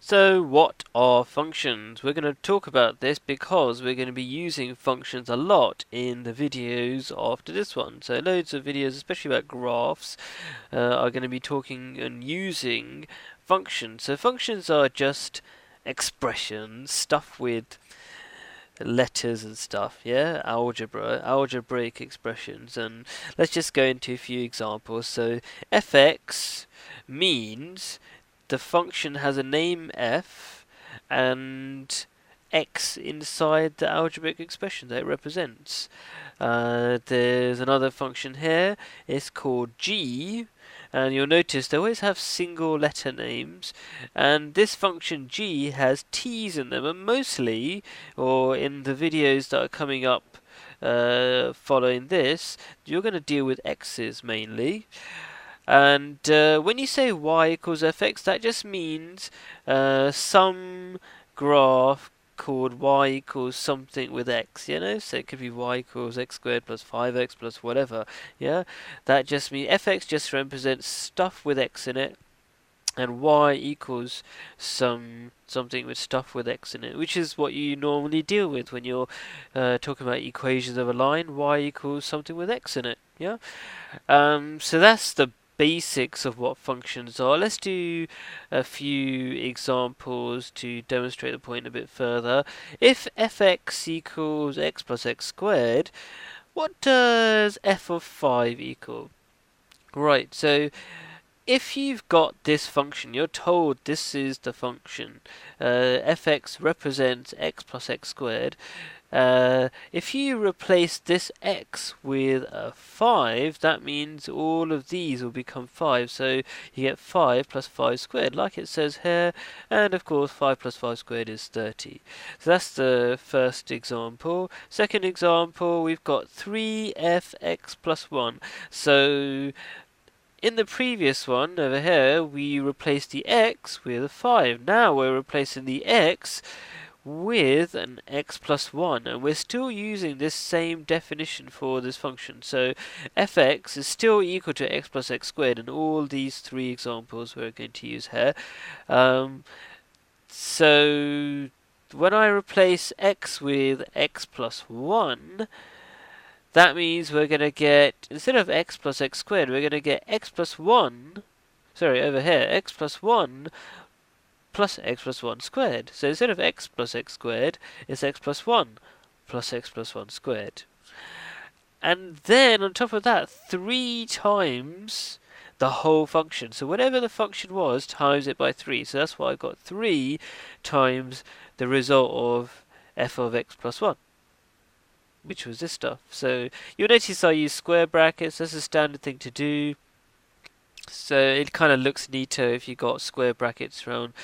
So what are functions? We're going to talk about this because we're going to be using functions a lot in the videos after this one. So loads of videos, especially about graphs, are going to be talking and using functions. So functions are just expressions, stuff with letters and stuff, yeah? Algebraic expressions. And let's just go into a few examples. So fx means the function has a name f and x inside the algebraic expression that it represents. There's another function here, it's called g, and you'll notice they always have single letter names, and this function g has t's in them, and mostly, or in the videos that are coming up following this, you're going to deal with x's mainly. And when you say y equals fx, that just means some graph called y equals something with x, you know? So it could be y equals x squared plus 5x plus whatever, yeah? That just means fx just represents stuff with x in it, and y equals something with stuff with x in it, which is what you normally deal with when you're talking about equations of a line. Y equals something with x in it, yeah? So that's the basics of what functions are. Let's do a few examples to demonstrate the point a bit further. If fx equals x plus x squared, what does f of 5 equal? Right, so if you've got this function, you're told this is the function, fx represents x plus x squared. If you replace this x with a 5, that means all of these will become 5. So you get 5 plus 5 squared, like it says here. And of course, 5 plus 5 squared is 30. So that's the first example. Second example, we've got 3fx plus 1. So in the previous one over here, we replaced the x with a 5. Now we're replacing the x with an x plus 1, and we're still using this same definition for this function. So fx is still equal to x plus x squared in all these three examples we're going to use here. So when I replace x with x plus 1, that means we're going to get, instead of x plus x squared, we're going to get x plus 1, sorry, over here, x plus 1 plus x plus 1 squared. So instead of x plus x squared, it's x plus 1 plus x plus 1 squared. And then on top of that, 3 times the whole function. So whatever the function was, times it by 3. So that's why I got 3 times the result of f of x plus 1, which was this stuff. So you'll notice I use square brackets. That's a standard thing to do. So it kind of looks neater if you got square brackets around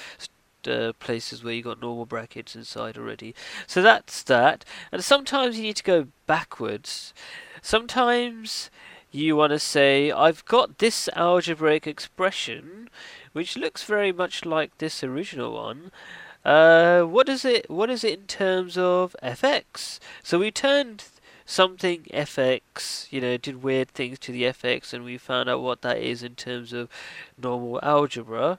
places where you got normal brackets inside already. So that's that. And sometimes you need to go backwards. Sometimes you want to say, I've got this algebraic expression, which looks very much like this original one. What is it in terms of fx? So we turned something fx, did weird things to the fx, and we found out what that is in terms of normal algebra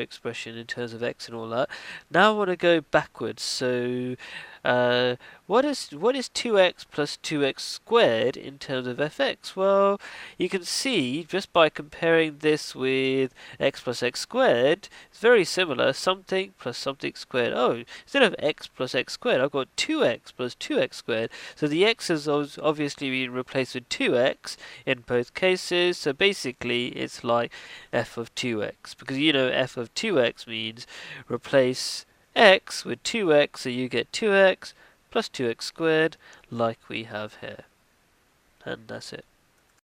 expression in terms of x and all that. Now I want to go backwards. So what is 2x plus 2x squared in terms of fx? Well, you can see just by comparing this with x plus x squared, it's very similar. Something plus something squared. Oh, instead of x plus x squared, I've got 2x plus 2x squared. So the x has obviously been replaced with 2x in both cases. So basically, it's like f of 2x, because f of 2x means replace x with 2x, so you get 2x plus 2x squared like we have here. And that's it.